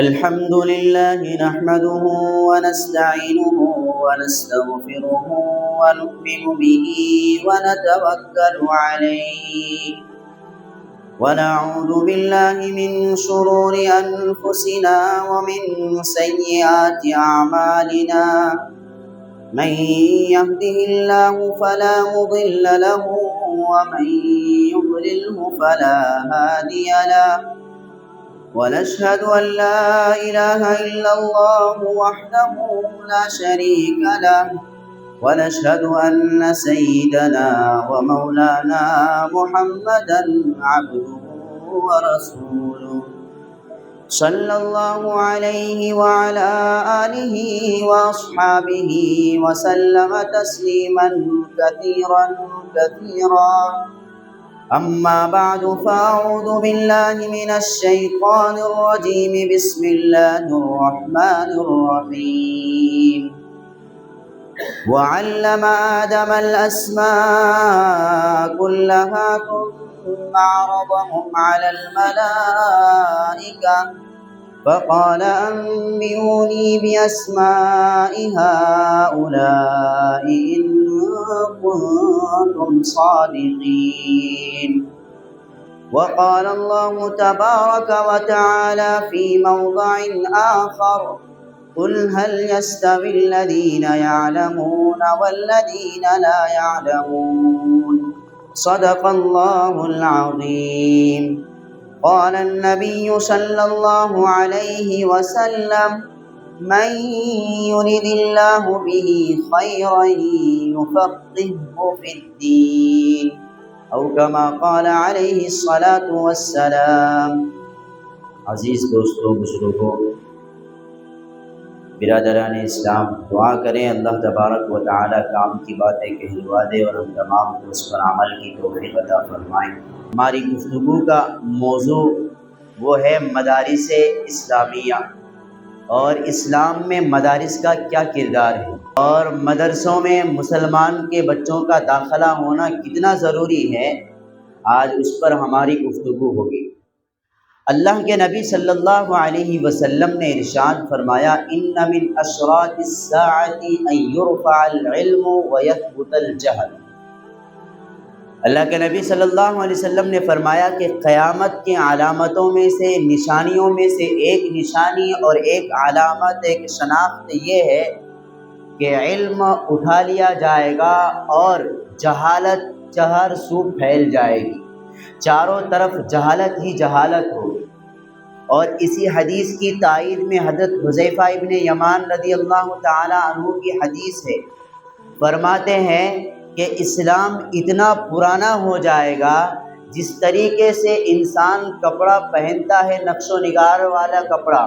الحمد لله نحمده ونستعينه ونستغفره ونؤمن به ونتوكل عليه ونعوذ بالله من شرور أنفسنا ومن سيئات أعمالنا من يهده الله فلا مضل له ومن يضلله فلا هادي له ونشهد أن لا إله إلا الله وحده لا شريك له ونشهد أن سيدنا ومولانا محمدا عبده ورسوله صلى الله عليه وعلى آله وأصحابه وسلم تسليما كثيرا كثيرا أما بعد فأعوذ بالله من الشيطان الرجيم بسم الله الرحمن الرحيم وعلم آدم الأسماء كلها ثم عرضهم على الملائكة فقال أنبئوني بأسماء هؤلاء إن كنتم صادقين وقال الله تبارك وتعالى في موضع آخر قل هل يستوي الذين يعلمون والذين لا يعلمون صدق الله العظيم قال النبي صلى الله عليه وسلم من يرد الله به خيرا يفقهه في الدين او كما قال عليه الصلاة والسلام۔ عزیز دوستو، بزرگوں، برادران اسلام، دعا کریں اللہ تبارک و تعالی کام کی باتیں کہلوا دے اور ہم تمام کو اس پر عمل کی توفیق عطا فرمائیں۔ ہماری گفتگو کا موضوع وہ ہے مدارس اسلامیہ، اور اسلام میں مدارس کا کیا کردار ہے، اور مدرسوں میں مسلمان کے بچوں کا داخلہ ہونا کتنا ضروری ہے۔ آج اس پر ہماری گفتگو ہوگی۔ اللہ کے نبی صلی اللہ علیہ وسلم نے ارشاد فرمایا، ان من اشراط الساعۃ ان یرفع العلم ویثبت الجہل۔ اللہ کے نبی صلی اللہ علیہ وسلم نے فرمایا کہ قیامت کی علامتوں میں سے، نشانیوں میں سے ایک نشانی اور ایک علامت، ایک شناخت یہ ہے کہ علم اٹھا لیا جائے گا اور جہالت چہر سو پھیل جائے گی، چاروں طرف جہالت ہی جہالت ہوگی۔ اور اسی حدیث کی تائید میں حضرت حذیفہ ابن یمان رضی اللہ تعالی عنہ کی حدیث ہے، فرماتے ہیں کہ اسلام اتنا پرانا ہو جائے گا جس طریقے سے انسان کپڑا پہنتا ہے، نقش و نگار والا کپڑا،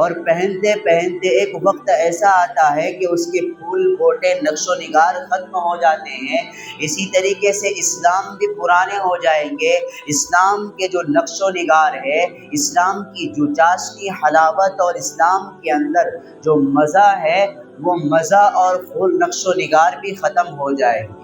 اور پہنتے پہنتے ایک وقت ایسا آتا ہے کہ اس کے پھول بوٹے نقش و نگار ختم ہو جاتے ہیں، اسی طریقے سے اسلام بھی پرانے ہو جائیں گے۔ اسلام کے جو نقش و نگار ہے، اسلام کی جو چاشنی، حلاوت اور اسلام کے اندر جو مزہ ہے، وہ مزہ اور پھول نقش و نگار بھی ختم ہو جائے گی۔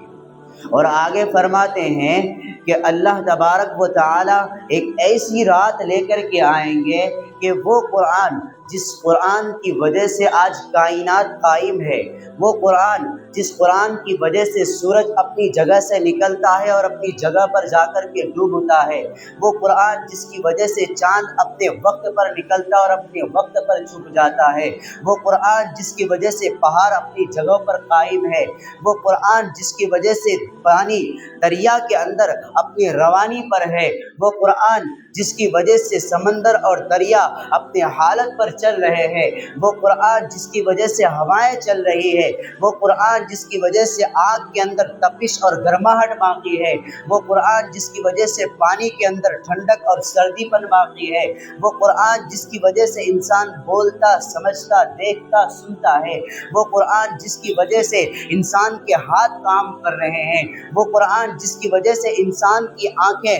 اور آگے فرماتے ہیں کہ اللہ تبارک و تعالی ایک ایسی رات لے کر کے آئیں گے کہ وہ قرآن، جس قرآن کی وجہ سے آج کائنات قائم ہے، وہ قرآن جس قرآن کی وجہ سے سورج اپنی جگہ سے نکلتا ہے اور اپنی جگہ پر جا کر کے ڈوبتا ہے، وہ قرآن جس کی وجہ سے چاند اپنے وقت پر نکلتا اور اپنے وقت پر چھپ جاتا ہے، وہ قرآن جس کی وجہ سے پہاڑ اپنی جگہوں پر قائم ہے، وہ قرآن جس کی وجہ سے پانی دریا کے اندر اپنی روانی پر ہے، وہ قرآن جس کی وجہ سے سمندر اور دریا اپنے حالت پر چل رہے ہیں، وہ قرآن جس کی وجہ سے ہوائیں چل رہی ہے، وہ قرآن جس کی وجہ سے آگ کے اندر تپش اور گرماہٹ باقی ہے، وہ قرآن جس کی وجہ سے پانی کے اندر ٹھنڈک اور سردی پن باقی ہے، وہ قرآن جس کی وجہ سے انسان بولتا، سمجھتا، دیکھتا، سنتا ہے، وہ قرآن جس کی وجہ سے انسان کے ہاتھ کام کر رہے ہیں، وہ قرآن جس کی وجہ سے انسان کی آنکھیں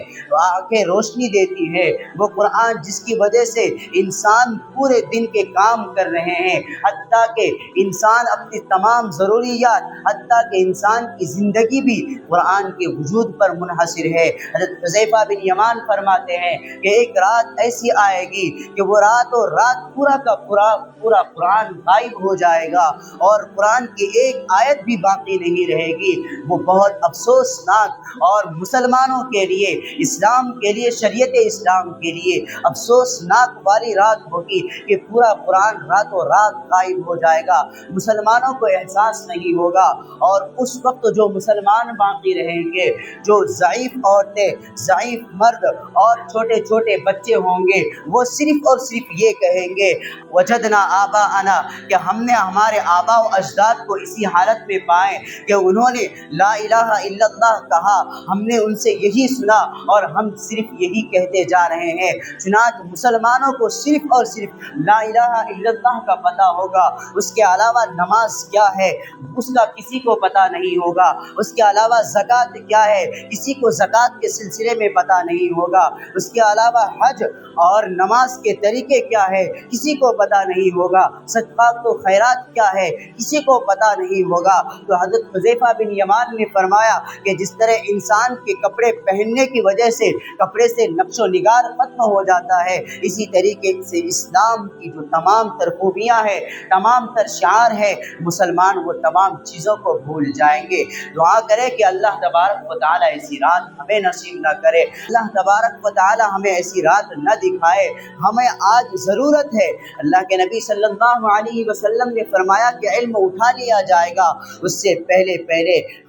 روشنی دیتی ہے، وہ قرآن جس کی وجہ سے انسان پورے دن کے کام کر رہے ہیں، حتیٰ کہ انسان اپنی تمام ضروریات، حتیٰ کہ انسان کی زندگی بھی قرآن کے وجود پر منحصر ہے۔ حضرت حذیفہ بن یمان فرماتے ہیں کہ ایک رات ایسی آئے گی کہ وہ رات اور رات پورا کا پورا قرآن غائب ہو جائے گا اور قرآن کی ایک آیت بھی باقی نہیں رہے گی۔ وہ بہت افسوسناک اور مسلمانوں کے لیے، اسلام کے لیے، شریعت اسلام کے لیے افسوسناک والی رات ہوگی کہ پورا قرآن راتوں رات غائب ہو جائے گا، مسلمانوں کو احساس نہیں ہوگا۔ اور اس وقت جو مسلمان باقی رہیں گے، جو ضعیف عورتیں، ضعیف مرد اور چھوٹے چھوٹے بچے ہوں گے، وہ صرف اور صرف یہ کہیں گے وجدنا آباءنا، کہ ہم نے ہمارے آباء و اجداد کو اسی حالت میں پائے کہ انہوں نے لا الہ الا اللہ کہا، ہم نے ان سے یہی سنا اور ہم صرف یہی کہتے جا رہے ہیں۔ چنانچہ مسلمانوں کو صرف اور صرف لا الہ الا اللہ کا پتہ ہوگا، اس کے علاوہ نماز کیا ہے اس کا کسی کو پتہ نہیں ہوگا، اس کے علاوہ زکوٰۃ کیا ہے کسی کو زکوٰۃ کے سلسلے میں پتہ نہیں ہوگا، اس کے علاوہ حج اور نماز کے طریقے کیا ہے کسی کو پتہ نہیں ہوگا، صدقات و خیرات کیا ہے کسی کو پتہ نہیں ہوگا۔ تو حضرت حذیفہ بن یمان نے فرمایا کہ جس طرح انسان کے کپڑے پہننے کی وجہ سے کپڑے سے نقش و نگار ختم ہو جاتا ہے، اسی طریقے سے اسلام کی جو تمام تر خوبیاں ہیں، تمام تر شعار ہے، مسلمان وہ تمام چیزوں کو بھول جائیں گے۔ دعا کرے کہ اللہ تبارک و تعالی ایسی رات ہمیں نصیب نہ کرے، اللہ تبارک و تعالی ہمیں ایسی رات نہ دکھائے۔ ہمیں آج ضرورت ہے، اللہ کے نبی صلی اللہ علیہ وسلم نے فرمایا کہ علم اٹھا لیا جائے گا، اس سے پہلے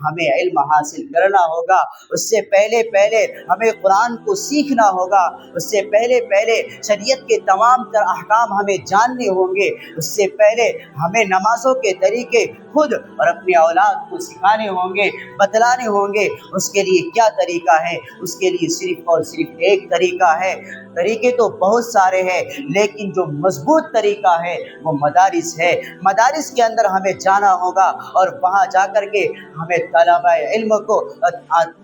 ہمیں علم حاصل کرنا ہوگا، اس سے پہلے ہمیں قرآن کو سیکھنا ہوگا، اس سے پہلے شریعت کے تمام تر احکام ہمیں جاننے ہوں گے، اس سے پہلے ہمیں نمازوں کے طریقے خود اور اپنی اولاد کو سکھانے ہوں گے، بتلانے ہوں گے۔ اس کے لیے کیا طریقہ ہے؟ اس کے لیے صرف اور صرف ایک طریقہ ہے، طریقے تو بہت سارے ہیں لیکن جو مضبوط طریقہ ہے وہ مدارس ہے۔ مدارس کے اندر ہمیں جانا ہوگا اور وہاں جا کر کے ہمیں طلبہ علم کو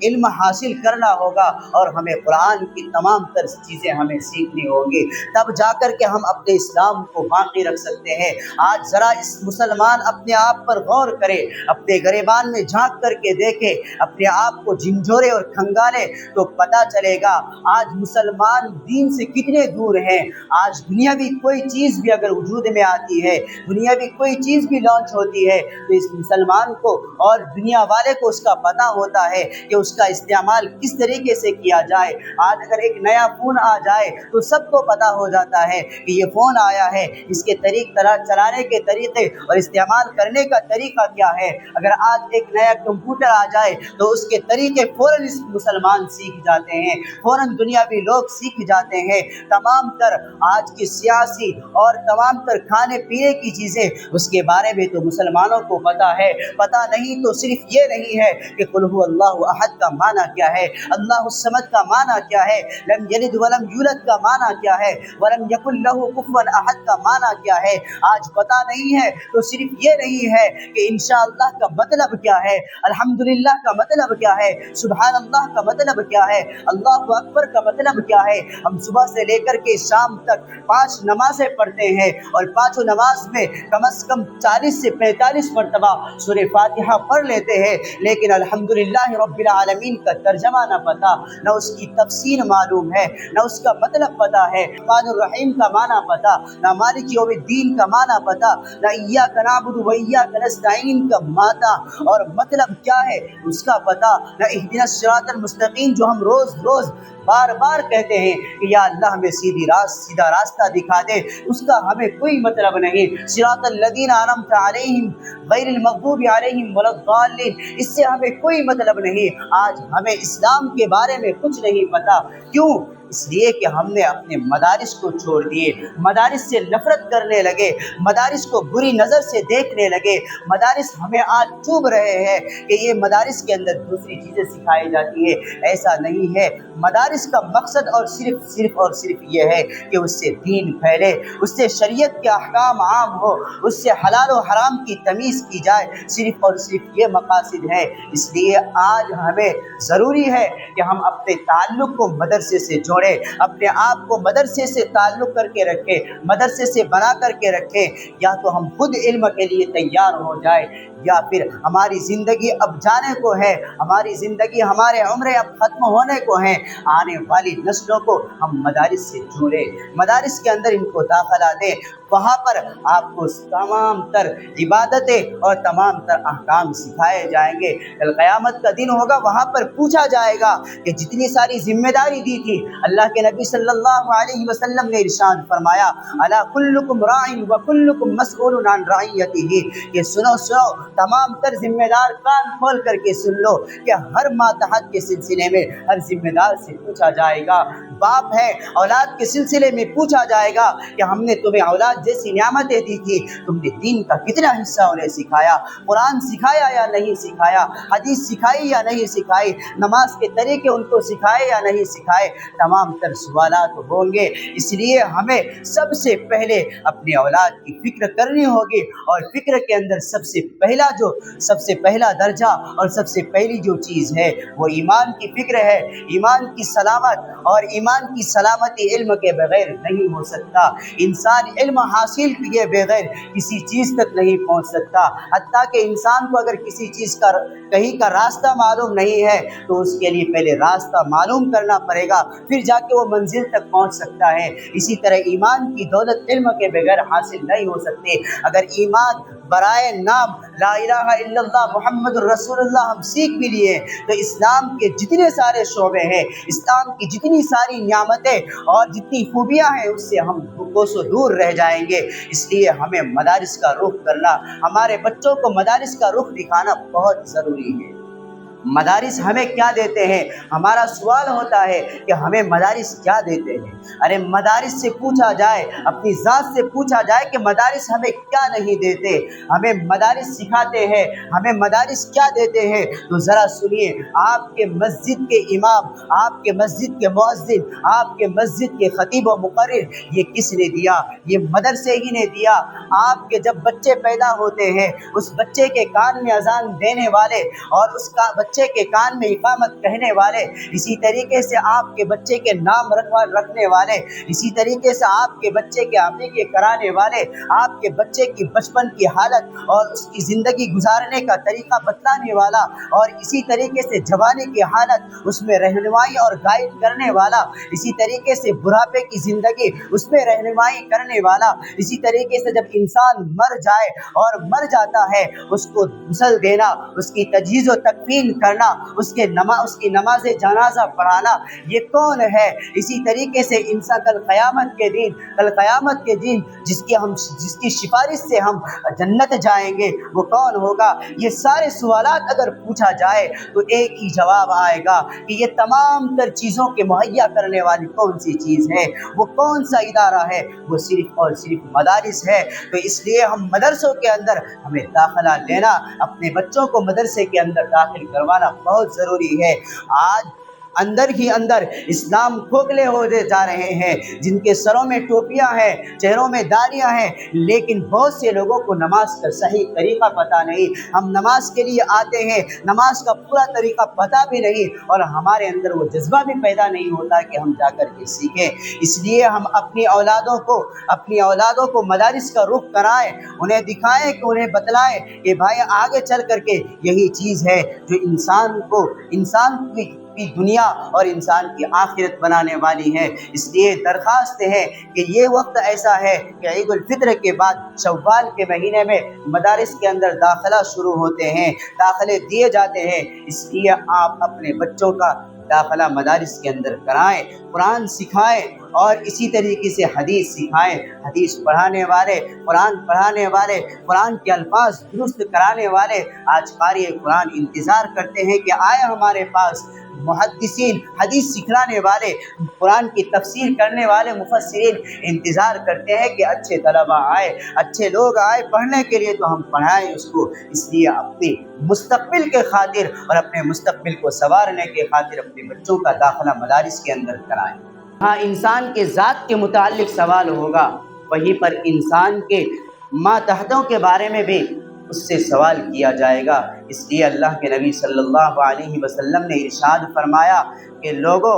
علم حاصل کرنا ہوگا اور ہمیں قرآن کی تمام تر چیزیں ہمیں سیکھنی ہوں گی، تب جا کر کے ہم اپنے اسلام کو باقی رکھ سکتے ہیں۔ آج ذرا اس مسلمان اپنے آپ پر غور کرے، اپنے گریبان میں جھانک کر کے دیکھے، اپنے آپ کو جھنجھوڑے اور کھنگالے تو پتہ چلے گا آج مسلمان دین سے کتنے دور ہیں۔ آج دنیاوی کوئی چیز بھی اگر وجود میں آتی ہے، دنیاوی کوئی چیز بھی لانچ ہوتی ہے تو اس مسلمان کو اور دنیا والے کو اس کا پتہ ہوتا ہے کہ اس کا استعمال کس طریقے سے کیا جائے۔ آج اگر ایک نیا فون آ جائے تو سب کو پتہ ہو جاتا ہے کہ یہ فون آیا ہے، اس کے چلانے کے طریقے اور استعمال کرنے کا طریقہ کیا ہے۔ اگر آج ایک نیا کمپیوٹر آ جائے تو اس کے طریقے فوراً اس مسلمان سیکھ جاتے ہیں، فوراً دنیاوی لوگ سیکھ جاتے ہیں۔ تمام تر آج کی سیاسی اور تمام تر کھانے پینے کی چیزیں اس کے بارے میں تو مسلمانوں کو پتہ ہے، پتہ نہیں تو صرف یہ نہیں ہے کہ قل هو اللہ احد کا معنی کیا ہے، اللہ الصمد کا معنی کیا ہے، لم یلد ولم یولد کا معنی کیا ہے، ولم یکن له کفوا احد کا معنی کیا ہے۔ آج پتہ نہیں ہے تو صرف یہ نہیں ہے کہ انشاءاللہ کا مطلب کیا ہے، الحمدللہ کا مطلب کیا ہے، سبحان اللہ کا مطلب کیا ہے، اللہ اکبر کا مطلب کیا ہے۔ ہم صبح سے لے کر کے شام تک 5 نمازیں پڑھتے ہیں اور پانچوں نماز میں کم از کم 40 سے 45 مرتبہ سورہ فاتحہ پڑھ لیتے ہیں، لیکن الحمدللہ رب العالمین کا ترجمہ نہ پتہ، نہ اس کی تفسیر معلوم ہے، نہ اس کا مطلب پتہ ہے، الرحمن الرحیم کا معنی پتہ، نہ مالک یوم الدین کا معنی پتہ، نہ ایاک نعبد و ایاک نستعین کا معنی اور مطلب کیا ہے اس کا پتہ، نہ اہدنا الصراط المستقیم جو ہم روز بار بار کہتے ہیں کہ یا اللہ ہمیں سیدھا راستہ دکھا دے، اس کا ہمیں کوئی مطلب نہیں۔ صراط الذین انعمت علیہم غیر المغضوب علیہم ولا الضالین، اس سے ہمیں کوئی مطلب نہیں۔ آج ہمیں اسلام کے بارے میں کچھ نہیں پتہ، کیوں؟ اس لیے کہ ہم نے اپنے مدارس کو چھوڑ دیے، مدارس سے نفرت کرنے لگے، مدارس کو بری نظر سے دیکھنے لگے۔ مدارس ہمیں آج چوب رہے ہیں کہ یہ مدارس کے اندر دوسری چیزیں سکھائی جاتی ہیں، ایسا نہیں ہے۔ مدارس کا مقصد اور صرف یہ ہے کہ اس سے دین پھیلے، اس سے شریعت کے احکام عام ہو، اس سے حلال و حرام کی تمیز کی جائے، صرف اور صرف یہ مقاصد ہے۔ اس لیے آج ہمیں ضروری ہے کہ ہم اپنے تعلق کو مدرسے سے جوڑیں۔ چھوڑے, اپنے آپ کو مدرسے سے تعلق کر کے رکھے، مدرسے سے بنا کر کے رکھے. یا تو ہم خود علم کے لیے تیار ہو جائے، یا پھر ہماری زندگی اب جانے کو ہے، ہماری زندگی، ہمارے عمریں اب ختم ہونے کو ہیں، آنے والی نسلوں کو ہم مدارس سے جوڑیں، مدارس کے اندر ان کو داخلہ دیں. وہاں پر آپ کو تمام تر عبادتیں اور تمام تر احکام سکھائے جائیں گے. کل قیامت کا دن ہوگا، وہاں پر پوچھا جائے گا کہ جتنی ساری ذمہ داری دی تھی. اللہ کے نبی صلی اللہ علیہ وسلم نے ارشاد فرمایا، الا کلکم راع و کلکم مسئول عن رعیتہ، کہ سنو تمام تر ذمہ دار کان کھول کر کے سن لو کہ ہر ماتحت کے سلسلے میں ہر ذمہ دار سے پوچھا جائے گا. باپ ہے، اولاد کے سلسلے میں پوچھا جائے گا کہ ہم نے تمہیں اولاد جیسی نعمتیں دی تھی، تم نے دین کا کتنا حصہ انہیں سکھایا، قرآن سکھایا یا نہیں سکھایا، حدیث سکھائی یا نہیں سکھائی، نماز کے طریقے ان کو سکھائے یا نہیں سکھائے. تمام تر سوالات ہوں گے. اس لیے ہمیں سب سے پہلے اپنے اولاد کی فکر کرنی ہوگی، اور فکر کے اندر سب سے پہلا درجہ اور سب سے پہلی جو چیز ہے وہ ایمان کی فکر ہے. ایمان کی سلامت، اور ایمان کی سلامتی علم کے بغیر نہیں ہو سکتا. انسان علم حاصل کیے بغیر کسی چیز تک نہیں پہنچ سکتا. حتیٰ کہ انسان کو اگر کسی چیز کا کہیں کا راستہ معلوم نہیں ہے تو اس کے لیے پہلے راستہ معلوم کرنا پڑے گا، پھر جا کے وہ منزل تک پہنچ سکتا ہے. اسی طرح ایمان کی دولت علم کے بغیر حاصل نہیں ہو سکتی. اگر ایمان برائے نام لا الہ الا اللہ محمد الرسول اللہ ہم سیکھ بھی لیے تو اسلام کے جتنے سارے شعبے ہیں، اسلام کی جتنی ساری نعمتیں اور جتنی خوبیاں ہیں، اس سے ہم کوسوں دور رہ جائیں گے. اس لیے ہمیں مدارس کا رخ کرنا، ہمارے بچوں کو مدارس کا رخ دکھانا بہت ضروری ہے. مدارس ہمیں کیا دیتے ہیں؟ ہمارا سوال ہوتا ہے کہ ہمیں مدارس کیا دیتے ہیں؟ ارے مدارس سے پوچھا جائے، اپنی ذات سے پوچھا جائے کہ مدارس ہمیں کیا نہیں دیتے. ہمیں مدارس سکھاتے ہیں، ہمیں مدارس کیا دیتے ہیں؟ تو ذرا سنیے. آپ کے مسجد کے امام، آپ کے مسجد کے مؤذن، آپ کے مسجد کے خطیب و مقرر، یہ کس نے دیا؟ یہ مدرسے ہی نے دیا. آپ کے جب بچے پیدا ہوتے ہیں، اس بچے کے کان میں اذان دینے والے اور اس کا بچے کے کان میں اقامت کہنے والے، اسی طریقے سے آپ کے بچے کے نام رکھنے والے، اسی طریقے سے آپ کے بچے کے عقیقے کرانے والے، آپ کے بچے کی بچپن کی حالت اور اس کی زندگی گزارنے کا طریقہ بتلانے والا، اور اسی طریقے سے جوانی کی حالت اس میں رہنمائی اور گائیڈ کرنے والا، اسی طریقے سے بڑھاپے کی زندگی اس میں رہنمائی کرنے والا، اسی طریقے سے جب انسان مر جائے اور مر جاتا ہے اس کو غسل دینا، اس کی تجہیز و تکفین کرنا، اس کی نماز جنازہ پڑھانا، یہ کون ہے؟ اسی طریقے سے انسان کل قیامت کے دن جس کی سفارش سے ہم جنت جائیں گے وہ کون ہوگا؟ یہ سارے سوالات اگر پوچھا جائے تو ایک ہی جواب آئے گا کہ یہ تمام تر چیزوں کے مہیا کرنے والی کون سی چیز ہے، وہ کون سا ادارہ ہے؟ وہ صرف اور صرف مدارس ہے. تو اس لیے ہم مدرسوں کے اندر ہمیں داخلہ لینا، اپنے بچوں کو مدرسے کے اندر داخل کروانا بہت ضروری ہے. آج اندر ہی اندر اسلام کھوکھلے ہوتے جا رہے ہیں، جن کے سروں میں ٹوپیاں ہیں، چہروں میں داڑیاں ہیں، لیکن بہت سے لوگوں کو نماز کا صحیح طریقہ پتہ نہیں. ہم نماز کے لیے آتے ہیں، نماز کا پورا طریقہ پتہ بھی نہیں، اور ہمارے اندر وہ جذبہ بھی پیدا نہیں ہوتا کہ ہم جا کر کے سیکھیں. اس لیے ہم اپنی اولادوں کو مدارس کا رخ کرائیں، انہیں دکھائیں کہ انہیں بتلائیں کہ بھائی آگے چل کر کے یہی چیز ہے جو انسان کی دنیا اور انسان کی آخرت بنانے والی ہے. اس لیے درخواست ہے کہ یہ وقت ایسا ہے کہ عید الفطر کے بعد شوال کے مہینے میں مدارس کے اندر داخلہ شروع ہوتے ہیں، داخلے دیے جاتے ہیں. اس لیے آپ اپنے بچوں کا داخلہ مدارس کے اندر کرائیں، قرآن سکھائیں، اور اسی طریقے سے حدیث سکھائیں. حدیث پڑھانے والے، قرآن پڑھانے والے، قرآن کے الفاظ درست کرانے والے آج قاری قرآن انتظار کرتے ہیں کہ آئے ہمارے پاس. محدثین، حدیث سکھلانے والے، قرآن کی تفسیر کرنے والے مفسرین انتظار کرتے ہیں کہ اچھے طلبہ آئے، اچھے لوگ آئے پڑھنے کے لیے تو ہم پڑھائیں اس کو. اس لیے اپنے مستقبل کے خاطر اور اپنے مستقبل کو سنوارنے کے خاطر اپنے بچوں کا داخلہ مدارس کے اندر کرائیں. ہاں، انسان کے ذات کے متعلق سوال ہوگا، وہیں پر انسان کے ماتحتوں کے بارے میں بھی اس سے سوال کیا جائے گا. اس لیے اللہ کے نبی صلی اللہ علیہ وسلم نے ارشاد فرمایا کہ لوگوں،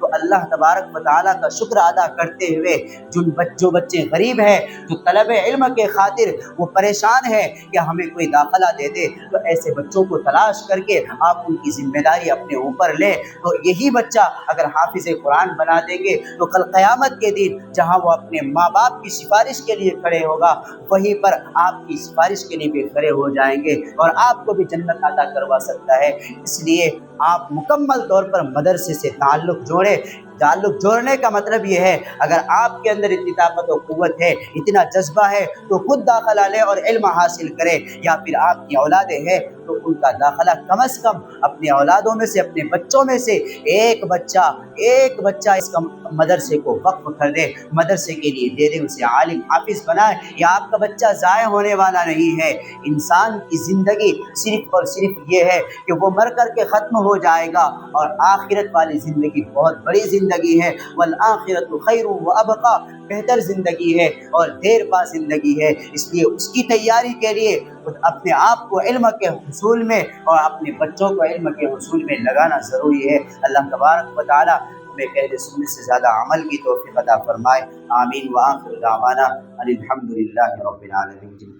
تو اللہ تبارک و تعالیٰ کا شکر ادا کرتے ہوئے جو بچے غریب ہیں، جو طلب علم کے خاطر وہ پریشان ہے کہ ہمیں کوئی داخلہ دے دے، تو ایسے بچوں کو تلاش کر کے آپ ان کی ذمہ داری اپنے اوپر لیں، تو یہی بچہ اگر حافظ قرآن بنا دیں گے تو کل قیامت کے دن جہاں وہ اپنے ماں باپ کی سفارش کے لیے کھڑے ہوگا، وہیں پر آپ کی سفارش کے لیے بھی کھڑے ہو جائیں گے اور آپ کو بھی جنت عطا کروا سکتا ہے۔ اس لیے آپ مکمل طور پر مدرسے سے تعلق جوڑیں۔ تعلق جوڑنے کا مطلب یہ ہے اگر آپ کے اندر اتنی طاقت و قوت ہے، اتنا جذبہ ہے، تو خود داخلہ لیں اور علم حاصل کریں، یا پھر آپ کی اولادیں ہیں تو ان کا داخلہ کم از کم اپنے اولادوں میں سے، اپنے بچوں میں سے ایک بچہ اس کا مدرسے کو وقف کر دے، مدرسے کے لیے دے دے، اسے عالم حافظ بنائے۔ یہ آپ کا بچہ ضائع ہونے والا نہیں ہے۔ انسان کی زندگی صرف اور صرف یہ ہے کہ وہ مر کر کے ختم ہو جائے گا، اور آخرت والی زندگی بہت بڑی زندگی ہے، والآخرت خیر و ابقا، بہتر زندگی ہے اور دیر پا زندگی ہے۔ اس لیے اس کی تیاری کے لیے اپنے آپ کو علم کے حصول میں اور اپنے بچوں کو علم کے حصول میں لگانا ضروری ہے۔ اللہ تبارک و تعالی ہمیں کہنے سننے سے زیادہ عمل کی توفیق عطا فرمائے۔ آمین۔ وآخر دعوانا ان الحمد للہ رب العالمین۔